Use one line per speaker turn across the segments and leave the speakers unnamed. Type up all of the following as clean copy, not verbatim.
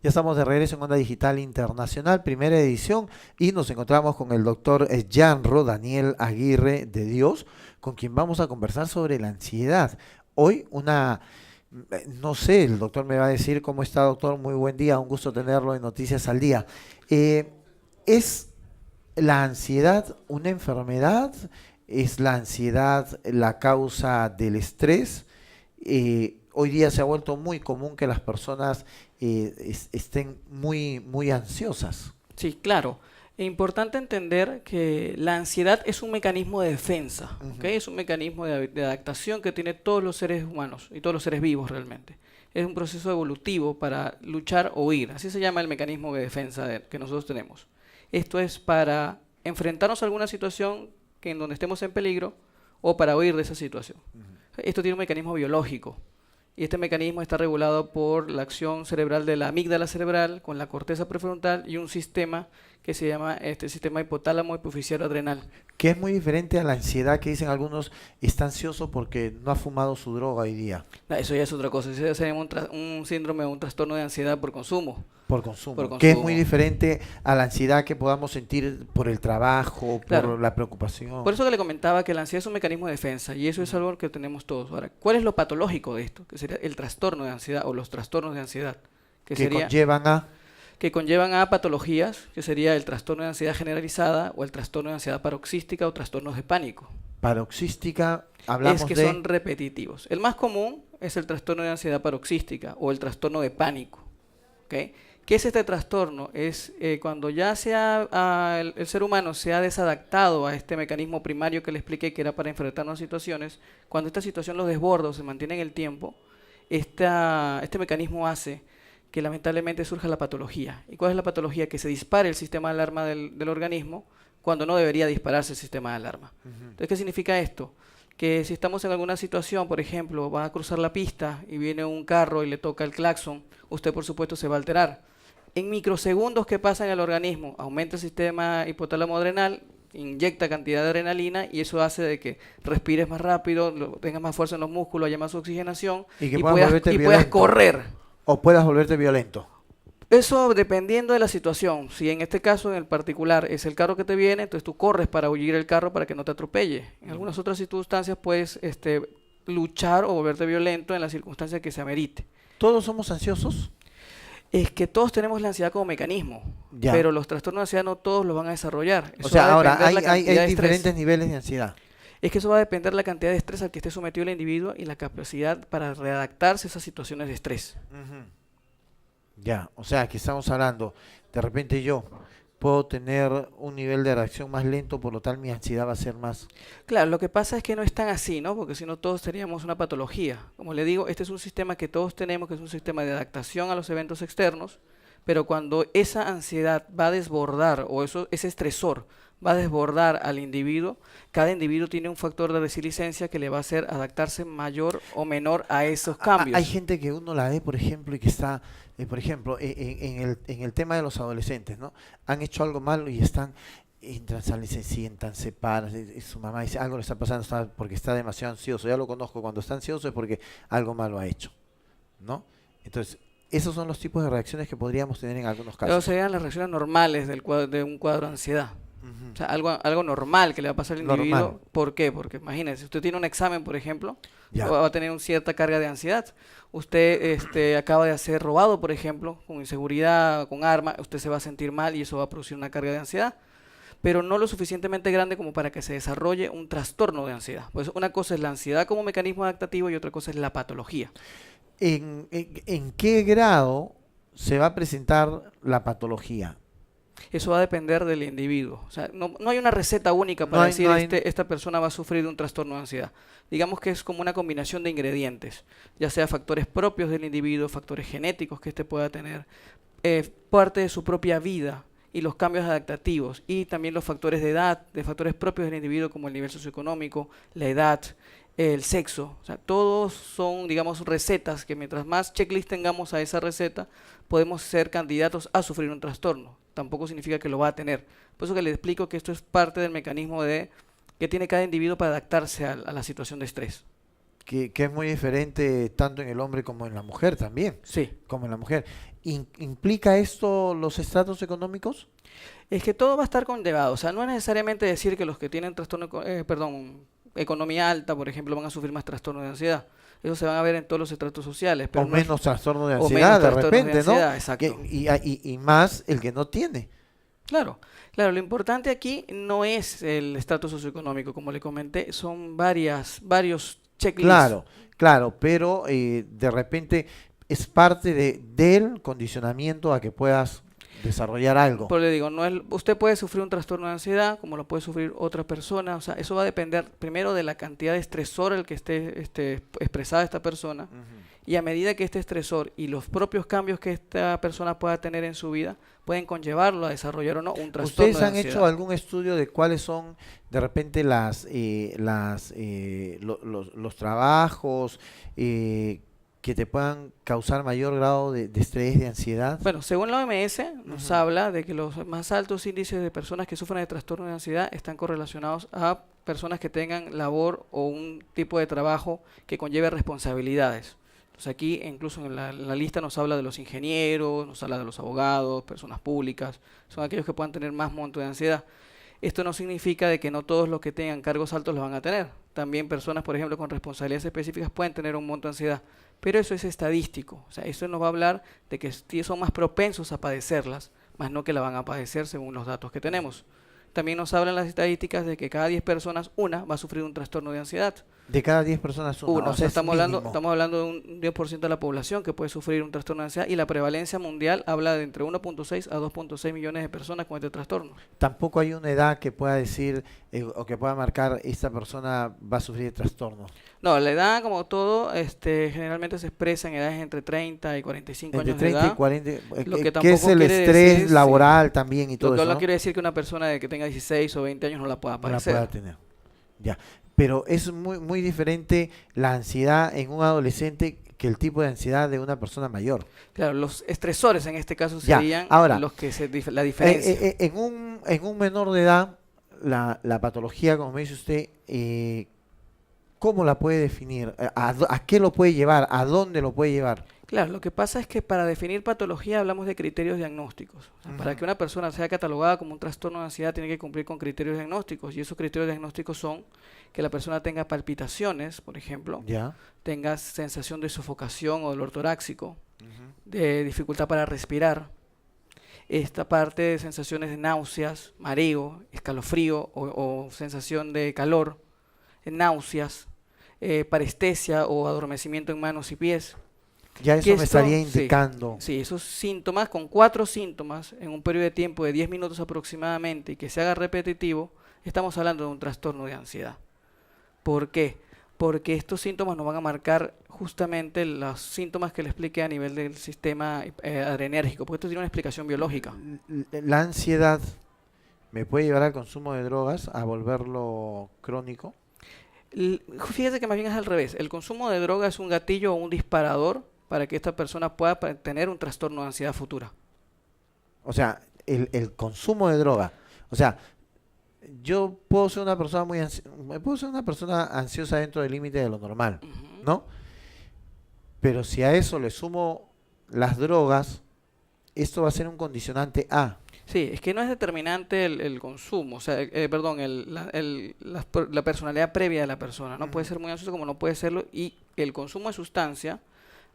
Ya estamos de regreso en Onda Digital Internacional, primera edición, y nos encontramos con el doctor Janro Daniel Aguirre de Dios, con quien vamos a conversar sobre la ansiedad. Hoy no sé, el doctor me va a decir cómo está, doctor. Muy buen día, un gusto tenerlo en Noticias al Día. Eh, ¿Es la ansiedad una enfermedad? ¿Es la ansiedad la causa del estrés? Hoy día se ha vuelto muy común que las personas estén muy ansiosas.
Sí, claro. Es importante entender que la ansiedad es un mecanismo de defensa, ¿ok?
Ujú.
Es un mecanismo de adaptación que tiene todos los seres humanos y todos los seres vivos realmente. Es un proceso evolutivo para luchar o huir. Así se llama el mecanismo de defensa que nosotros tenemos. Esto es para enfrentarnos a alguna situación en donde estemos en peligro o para huir de esa situación. Esto tiene un mecanismo biológico. Y este mecanismo está regulado por la acción cerebral de la amígdala cerebral con la corteza prefrontal y un sistema que se llama este sistema hipotálamo hipofisiario adrenal.
Que es muy diferente a la ansiedad que dicen algunos, está ansioso porque no ha fumado su droga hoy día,
Eso ya es otra cosa. Eso ya sería un síndrome o un trastorno de ansiedad por consumo.
por
Por
consumo, que es muy
consumo.
diferente a la ansiedad que podamos sentir por el trabajo,
Claro.
por la preocupación.
Por eso que le comentaba que la ansiedad es un mecanismo de defensa y eso es
Ujú.
algo que tenemos todos. Ahora, ¿cuál es lo patológico de esto? Que sería el trastorno de ansiedad o los trastornos de ansiedad, que
Que
sería
conllevan a
que conllevan a patologías, que sería el trastorno de ansiedad generalizada o el trastorno de ansiedad paroxística o trastornos de pánico.
paroxística,
Es
hablamos
que
de,
son repetitivos. El más común es el trastorno de ansiedad paroxística o el trastorno de pánico. ¿Ok? ¿Qué es este trastorno? Es cuando ya el ser humano se ha desadaptado a este mecanismo primario que le expliqué que era para enfrentarnos a situaciones, cuando esta situación lo desborda o se mantiene en el tiempo, este mecanismo hace que lamentablemente surja la patología. ¿Y cuál es la patología? Que se dispare el sistema de alarma del organismo cuando no debería dispararse el sistema de alarma.
ujú,
Entonces, ¿qué significa esto? Que si estamos en alguna situación, por ejemplo, va a cruzar la pista y viene un carro y le toca el claxon, usted por supuesto se va a alterar. En microsegundos que pasa en el organismo, aumenta el sistema hipotálamo adrenal, inyecta cantidad de adrenalina y eso hace de que respires más rápido, tengas más fuerza en los músculos, haya más oxigenación
y que
y
puedas volverte
puedas
violento
correr.
o puedas volverte violento.
Eso dependiendo de la situación. Si en este caso en el particular es el carro que te viene, entonces tú corres para huir el carro para que no te atropelle. En
Ujú.
algunas otras circunstancias puedes luchar o volverte violento en la circunstancia que se amerite.
¿Todos somos ansiosos?
Es que todos tenemos la ansiedad como mecanismo,
Ya.
pero los trastornos de ansiedad no todos lo van a desarrollar.
O
Eso va
sea,
a
ahora
depender la
hay
cantidad de
diferentes
estrés.
niveles de ansiedad.
Es que eso va a depender la cantidad de estrés al que esté sometido el individuo y la capacidad para readaptarse a esas situaciones de estrés.
Ujú. Ya, o sea, que estamos hablando, de repente yo puedo tener un nivel de reacción más lento, por lo tal mi ansiedad va a ser más.
Claro, lo que pasa es que no es tan así, ¿no? Porque si no todos teníamos una patología. Como le digo, este es un sistema que todos tenemos, que es un sistema de adaptación a los eventos externos, pero cuando esa ansiedad va a desbordar o ese estresor va a desbordar al individuo, cada individuo tiene un factor de resiliencia que le va a hacer adaptarse mayor o menor a esos
Hay
cambios.
gente que uno la ve, por ejemplo, y que está, por ejemplo, en el tema de los adolescentes, ¿no? Han hecho algo malo y entran, salen, se sientan, se paran, y su mamá dice, algo le está pasando porque está demasiado ansioso. Ya lo conozco, cuando está ansioso es porque algo malo ha hecho, ¿no? Entonces, esos son los tipos de reacciones que podríamos tener en algunos
Pero
casos.
serían las reacciones normales de un cuadro de ansiedad.
Ujú.
O sea, algo normal que le va a pasar al
Normal,
individuo. ¿Por qué? Porque imagínense, si usted tiene un examen, por ejemplo,
ya.
va a tener una cierta carga de ansiedad. Usted acaba de ser robado, por ejemplo, con inseguridad, con arma, usted se va a sentir mal y eso va a producir una carga de ansiedad, pero no lo suficientemente grande como para que se desarrolle un trastorno de ansiedad. Pues una cosa es la ansiedad como mecanismo adaptativo y otra cosa es la patología.
¿En qué grado se va a presentar la patología?
Eso va a depender del individuo. O sea, no hay una receta única
No
para
hay,
decir
no hay,
esta persona va a sufrir de un trastorno de ansiedad. Digamos que es como una combinación de ingredientes, ya sea factores propios del individuo, factores genéticos que éste pueda tener, parte de su propia vida y los cambios adaptativos y también los factores de edad, de factores propios del individuo como el nivel socioeconómico, la edad, el sexo. O sea, todos son, digamos, recetas que mientras más checklist tengamos a esa receta, podemos ser candidatos a sufrir un trastorno. Tampoco significa que lo va a tener. Por eso que le explico que esto es parte del mecanismo que tiene cada individuo para adaptarse a la situación de estrés.
que es muy diferente tanto en el hombre como en la mujer también,
Sí.
como en la mujer. ¿Implica esto los estratos económicos?
Es que todo va a estar conllevado. O sea, no es necesariamente decir que los que tienen trastorno, perdón, economía alta, por ejemplo, van a sufrir más trastorno de ansiedad. Eso se van a ver en todos los estratos sociales,
O
pero no es,
menos trastorno de
o menos
ansiedad de
trastornos de
repente, ¿no?
ansiedad, exacto.
Y más el que no tiene.
Claro, claro, lo importante aquí no es el estatus socioeconómico, como le comenté, son varios checklists.
Claro, claro, pero de repente es parte del condicionamiento a que puedas desarrollar algo.
Pero le digo, no es, usted puede sufrir un trastorno de ansiedad, como lo puede sufrir otra persona, o sea, eso va a depender primero de la cantidad de estresor al que esté expresada esta persona,
Ujú.
y a medida que este estresor y los propios cambios que esta persona pueda tener en su vida, pueden conllevarlo a desarrollar o no un trastorno
¿Ustedes
de
han hecho
ansiedad.
algún estudio de cuáles son de repente los trabajos que te puedan causar mayor grado de estrés, de ansiedad?
Bueno, según la OMS, nos
Ujú.
habla de que los más altos índices de personas que sufren de trastorno de ansiedad están correlacionados a personas que tengan labor o un tipo de trabajo que conlleve responsabilidades. Entonces aquí, incluso en la lista nos habla de los ingenieros, nos habla de los abogados, personas públicas, son aquellos que puedan tener más monto de ansiedad. Esto no significa de que no todos los que tengan cargos altos los van a tener. También personas, por ejemplo, con responsabilidades específicas pueden tener un monto de ansiedad. Pero eso es estadístico. O sea, eso nos va a hablar de que son más propensos a padecerlas, más no que la van a padecer según los datos que tenemos. También nos hablan las estadísticas de que cada 10 personas, una va a sufrir un trastorno de ansiedad.
De cada 10 personas una,
Uno,
o
o
sea,
sea,
es mínimo.
estamos hablando de un 10% de la población que puede sufrir un trastorno de ansiedad y la prevalencia mundial habla de entre 1.6 a 2.6 millones de personas con este trastorno.
Tampoco hay una edad que pueda decir o que pueda marcar esta persona va a sufrir de trastorno.
No, la edad, como todo, generalmente se expresa en edades entre 30 y 45
Entre
años de
30 y
edad.
40,
Lo que
que es
tampoco
el
quiere
estrés
decir, sí,
laboral también y
lo
todo
que
eso,
no
¿no?
quiere decir que una persona de que tenga 16 o 20 años no la pueda
No la pueda
padecer.
tener. Ya. Pero es muy diferente la ansiedad en un adolescente que el tipo de ansiedad de una persona mayor.
Claro, los estresores en este caso
Ya.
serían
Ahora,
los que la diferencia.
en un menor de edad, la patología, como me dice usted, ¿cómo la puede definir? ¿A qué lo puede llevar? ¿A dónde lo puede llevar?
Claro, lo que pasa es que para definir patología hablamos de criterios diagnósticos. O sea, para
Ujú.
que una persona sea catalogada como un trastorno de ansiedad tiene que cumplir con criterios diagnósticos y esos criterios diagnósticos son que la persona tenga palpitaciones, por ejemplo,
Ya.
tenga sensación de sofocación o dolor torácico,
Ujú.
de dificultad para respirar, esta parte de sensaciones de náuseas, mareo, escalofrío o sensación de calor, náuseas, parestesia o adormecimiento en manos y pies.
Ya
Que
eso me estaría
sí,
indicando.
sí, esos síntomas, con 4 síntomas en un periodo de tiempo de 10 minutos aproximadamente y que se haga repetitivo, estamos hablando de un trastorno de ansiedad. ¿Por qué? Porque estos síntomas nos van a marcar justamente los síntomas que le expliqué a nivel del sistema adrenérgico, porque esto tiene una explicación biológica.
La ansiedad me puede llevar al consumo de drogas, a volverlo crónico.
Fíjese que más bien es al revés. El consumo de droga es un gatillo o un disparador para que esta persona pueda tener un trastorno de ansiedad futura.
O sea, el consumo de droga. O sea, yo puedo ser una persona puedo ser una persona ansiosa dentro del límite de lo normal,
Ujú.
¿no? Pero si a eso le sumo las drogas, esto va a ser un condicionante A.
Sí, es que no es determinante el consumo, o sea, perdón, la personalidad previa de la persona. No puede
Ujú.
ser muy ansioso como no puede serlo. Y el consumo de sustancia,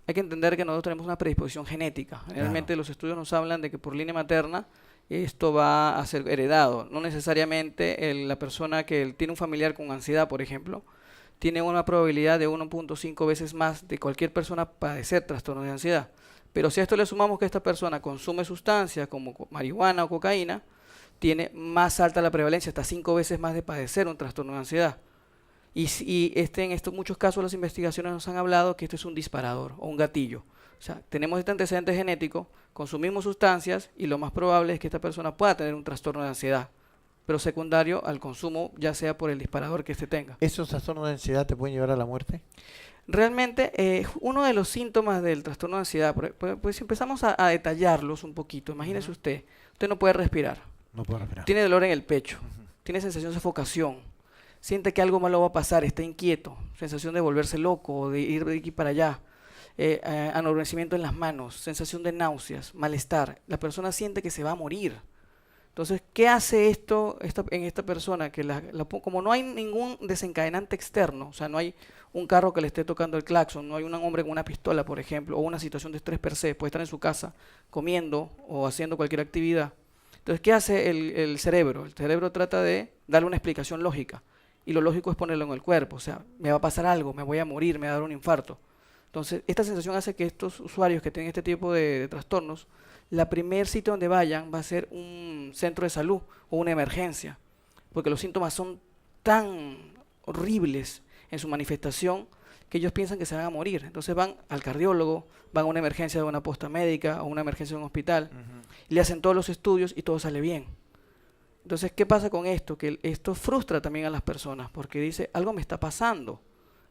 hay que entender que nosotros tenemos una predisposición genética.
Claro.
Generalmente los estudios nos hablan de que por línea materna esto va a ser heredado. No necesariamente la persona que tiene un familiar con ansiedad, por ejemplo, tiene una probabilidad de 1.5 veces más de cualquier persona padecer trastornos de ansiedad. Pero si a esto le sumamos que esta persona consume sustancias como marihuana o cocaína, tiene más alta la prevalencia, hasta 5 veces más de padecer un trastorno de ansiedad. En estos muchos casos las investigaciones nos han hablado que esto es un disparador o un gatillo. O sea, tenemos este antecedente genético, consumimos sustancias y lo más probable es que esta persona pueda tener un trastorno de ansiedad, pero secundario al consumo, ya sea por el disparador que éste tenga.
¿Esos trastornos de ansiedad te pueden llevar a la muerte?
Realmente, uno de los síntomas del trastorno de ansiedad, pues si empezamos a detallarlos un poquito, imagínese
Ujú.
usted no puede respirar,
No puedo respirar.
tiene dolor en el pecho,
Ujú.
tiene sensación de sofocación, siente que algo malo va a pasar, está inquieto, sensación de volverse loco o de ir de aquí para allá, adormecimiento en las manos, sensación de náuseas, malestar. La persona siente que se va a morir. Entonces, ¿qué hace esto en esta persona? Que como no hay ningún desencadenante externo, o sea, no hay un carro que le esté tocando el claxon, no hay un hombre con una pistola, por ejemplo, o una situación de estrés per se, puede estar en su casa comiendo o haciendo cualquier actividad. Entonces, ¿qué hace el cerebro? El cerebro trata de darle una explicación lógica, y lo lógico es ponerlo en el cuerpo, o sea, me va a pasar algo, me voy a morir, me va a dar un infarto. Entonces, esta sensación hace que estos usuarios que tienen este tipo de trastornos, la primer sitio donde vayan va a ser un centro de salud o una emergencia, porque los síntomas son tan horribles en su manifestación que ellos piensan que se van a morir. Entonces van al cardiólogo, van a una emergencia de una posta médica o una emergencia de un hospital, y le hacen todos los estudios y todo sale bien. Entonces, ¿qué pasa con esto? Que esto frustra también a las personas, porque dice, algo me está pasando.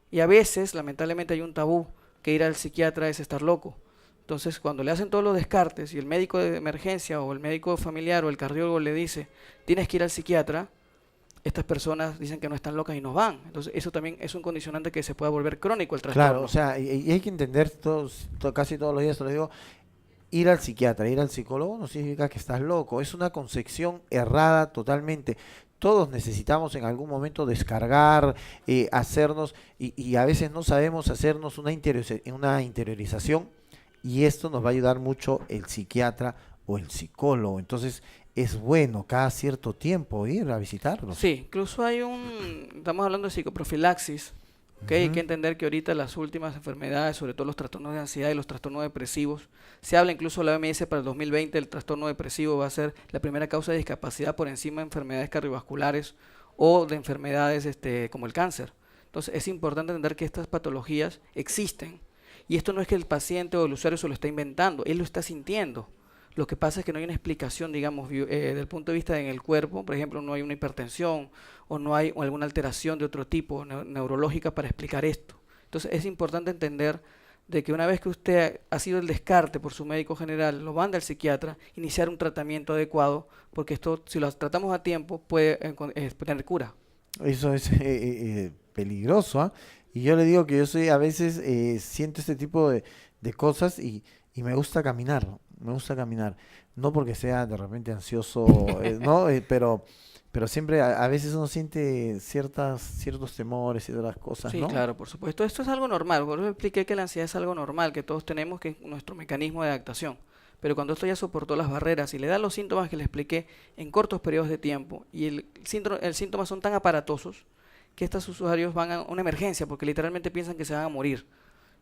Y a veces, lamentablemente, hay un tabú, que ir al psiquiatra es estar loco. Entonces, cuando le hacen todos los descartes y el médico de emergencia o el médico familiar o el cardiólogo le dice, tienes que ir al psiquiatra, estas personas dicen que no están locas y no van. Entonces, eso también es un condicionante que se pueda volver crónico el trastorno.
Claro, o sea, y hay que entender casi todos los días, te lo digo, ir al psiquiatra, ir al psicólogo no significa que estás loco, es una concepción errada totalmente. Todos necesitamos en algún momento descargar, hacernos, y a veces no sabemos hacernos una interiorización, y esto nos va a ayudar mucho el psiquiatra o el psicólogo. Entonces, es bueno cada cierto tiempo ir a visitarlos.
Sí, incluso estamos hablando de psicoprofilaxis, ¿okay? Hay que entender que ahorita las últimas enfermedades, sobre todo los trastornos de ansiedad y los trastornos depresivos, se habla incluso de la OMS para el 2020, el trastorno depresivo va a ser la primera causa de discapacidad por encima de enfermedades cardiovasculares o de enfermedades como el cáncer. Entonces es importante entender que estas patologías existen, y esto no es que el paciente o el usuario se lo está inventando, él lo está sintiendo. Lo que pasa es que no hay una explicación, digamos, del punto de vista en el cuerpo. Por ejemplo, no hay una hipertensión o no hay alguna alteración de otro tipo neurológica para explicar esto. Entonces es importante entender de que una vez que usted ha sido el descarte por su médico general, lo manda al psiquiatra, iniciar un tratamiento adecuado, porque esto, si lo tratamos a tiempo, puede tener cura.
Eso es peligroso, ¿ah? Y yo le digo que yo soy, a veces siento este tipo de cosas y me gusta caminar. Me gusta caminar, no porque sea de repente ansioso, ¿no? Pero siempre a veces uno siente ciertos temores y otras cosas,
Sí,
¿no?
claro, por supuesto. Esto es algo normal. Por eso expliqué que la ansiedad es algo normal, que todos tenemos, que es nuestro mecanismo de adaptación. Pero cuando esto ya soportó las barreras y le da los síntomas que le expliqué en cortos periodos de tiempo, y el síntomas son tan aparatosos que estos usuarios van a una emergencia porque literalmente piensan que se van a morir.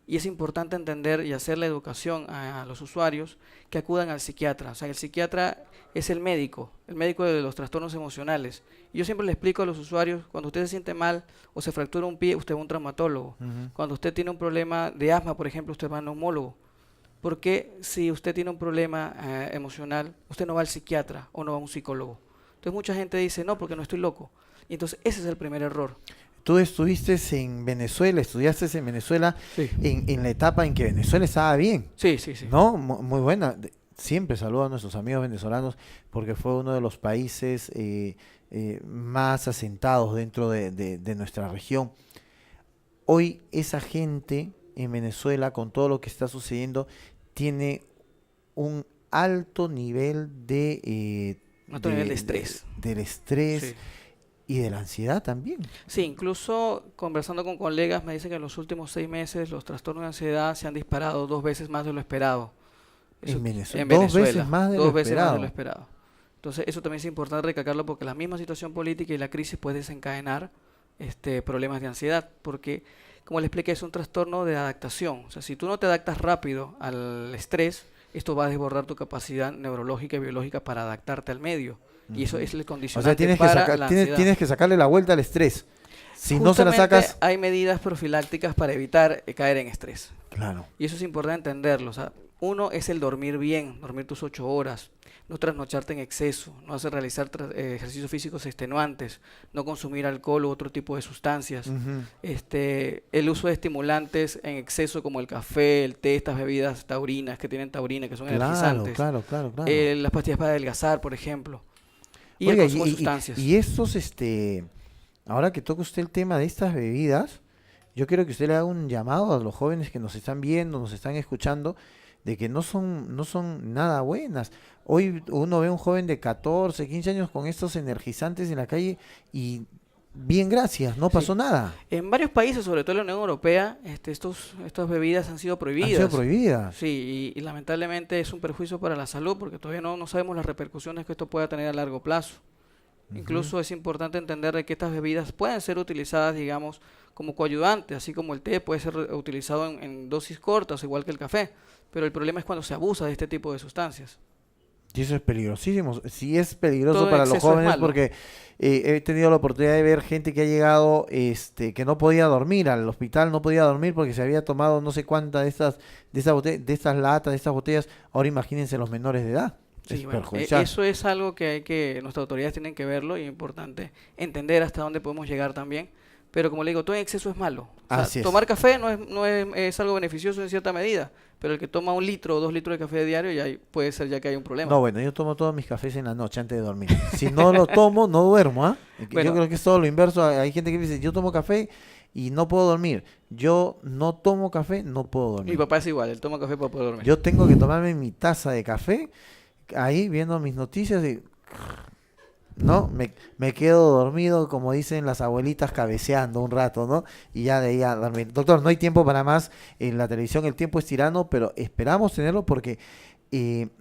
Y es importante entender y hacer la educación a los usuarios que acudan al psiquiatra. O sea, el psiquiatra es el médico de los trastornos emocionales. Y yo siempre le explico a los usuarios, cuando usted se siente mal o se fractura un pie, usted va a un traumatólogo. Cuando usted tiene un problema de asma, por ejemplo, usted va a un neumólogo. Porque si usted tiene un problema emocional, usted no va al psiquiatra o no va a un psicólogo. Entonces mucha gente dice, no, porque no estoy loco. Y entonces ese es el primer error.
Tú estuviste en Venezuela, estudiaste en Venezuela,
Sí.
en la etapa en que Venezuela estaba bien,
Sí.
¿no? Muy buena. Siempre saludo a nuestros amigos venezolanos porque fue uno de los países más asentados dentro de nuestra región. Hoy esa gente en Venezuela, con todo lo que está sucediendo, tiene un alto nivel
Alto nivel de estrés.
del estrés
Sí.
y de la ansiedad también.
Sí, incluso conversando con colegas me dicen que en los últimos 6 meses los trastornos de ansiedad se han disparado 2 veces más de lo esperado.
En Venezuela.
En
2
Venezuela,
veces más de lo
2 veces más
esperado.
de lo esperado. Entonces eso también es importante recalcarlo porque la misma situación política y la crisis puede desencadenar problemas de ansiedad, porque como le expliqué es un trastorno de adaptación. O sea, si tú no te adaptas rápido al estrés, esto va a desbordar tu capacidad neurológica y biológica para adaptarte al medio. Y eso es el
O
condicionante
sea,
para la ansiedad.
tienes que sacarle la vuelta al estrés. Si no se la
Justamente
sacas,
hay medidas profilácticas para evitar caer en estrés.
claro.
Y eso es importante entenderlo. O sea, uno es el dormir bien, dormir tus 8 horas, no trasnocharte en exceso, no hacer realizar ejercicios físicos extenuantes, no consumir alcohol u otro tipo de sustancias,
Ujú.
el uso de estimulantes en exceso como el café, el té, estas bebidas taurinas que tienen taurina, que son energizantes,
Claro.
las pastillas para adelgazar, por ejemplo, y
Oiga,
el consumo de sustancias.
y estos Ahora que toca usted el tema de estas bebidas, yo quiero que usted le haga un llamado a los jóvenes que nos están viendo, nos están escuchando, de que no son nada buenas. Hoy uno ve a un joven de 14, 15 años con estos energizantes en la calle y bien, gracias, no
Sí.
pasó nada.
En varios países, sobre todo en la Unión Europea, estas bebidas han sido
Han sido
prohibidas.
prohibidas.
Sí, y lamentablemente es un perjuicio para la salud porque todavía no sabemos las repercusiones que esto pueda tener a largo plazo.
Ujú.
Incluso es importante entender de que estas bebidas pueden ser utilizadas, digamos, como coadyuvante, así como el té puede ser utilizado en dosis cortas, igual que el café. Pero el problema es cuando se abusa de este tipo de sustancias.
Y eso es peligrosísimo. Sí es peligroso
Todo en
para los
exceso es
jóvenes
malo.
porque he tenido la oportunidad de ver gente que ha llegado, que no podía dormir al hospital, no podía dormir porque se había tomado no sé cuántas de estas latas, de estas botellas. Ahora imagínense los menores de edad. Es
Sí, bueno,
perjudicial.
eso es algo nuestras autoridades tienen que verlo y es importante entender hasta dónde podemos llegar también. Pero como le digo, todo en exceso es malo. O sea,
Así es.
tomar café no es algo beneficioso en cierta medida, pero el que toma 1 litro o 2 litros de café diario puede ser ya que hay un problema.
No, bueno, yo tomo todos mis cafés en la noche antes de dormir. Si no lo tomo, no duermo, ¿ah? Yo
Bueno,
creo que es todo lo inverso. Hay gente que dice, yo tomo café y no puedo dormir. Yo no tomo café, no puedo
mi
dormir.
papá es igual, él toma café para poder dormir.
Yo tengo que tomarme mi taza de café ahí viendo mis noticias y no, me quedo dormido, como dicen las abuelitas, cabeceando un rato, ¿no? Y ya de ahí a dormir. Doctor, no hay tiempo para más en la televisión, el tiempo es tirano, pero esperamos tenerlo porque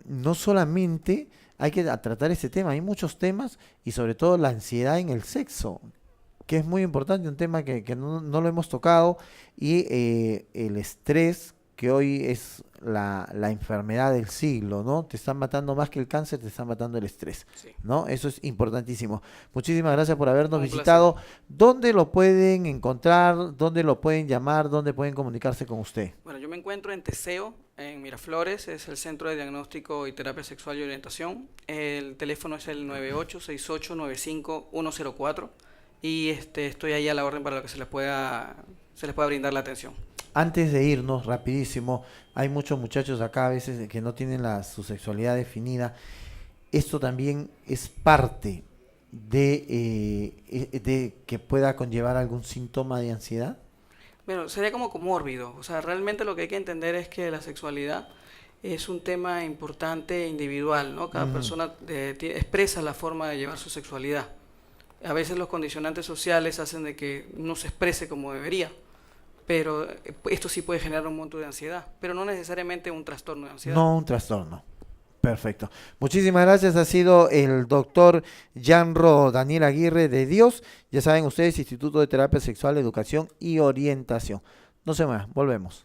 no solamente hay que tratar este tema, hay muchos temas y sobre todo la ansiedad en el sexo, que es muy importante, un tema que no lo hemos tocado, y el estrés, que hoy es la enfermedad del siglo, ¿no? Te están matando más que el cáncer, te están matando el estrés,
Sí,
¿no? Eso es importantísimo. Muchísimas gracias por habernos
un placer.
visitado. ¿Dónde lo pueden encontrar? ¿Dónde lo pueden llamar? ¿Dónde pueden comunicarse con usted?
Bueno, yo me encuentro en Teseo, en Miraflores, es el Centro de Diagnóstico y Terapia Sexual y Orientación. El teléfono es el 986895-104 y estoy ahí a la orden para lo que se les pueda brindar la atención.
Antes de irnos, rapidísimo, hay muchos muchachos acá a veces que no tienen su sexualidad definida. Esto también es parte de que pueda conllevar algún síntoma de ansiedad.
Bueno, sería como comórbido. O sea, realmente lo que hay que entender es que la sexualidad es un tema importante e individual, ¿no? Cada
Ujú.
persona expresa la forma de llevar su sexualidad. A veces los condicionantes sociales hacen de que no se exprese como debería, pero esto sí puede generar un monto de ansiedad, pero no necesariamente un trastorno de ansiedad.
No un trastorno. Perfecto. Muchísimas gracias. Ha sido el doctor Janro Daniel Aguirre de Dios. Ya saben ustedes, Instituto de Terapia Sexual, Educación y Orientación. No se más, volvemos.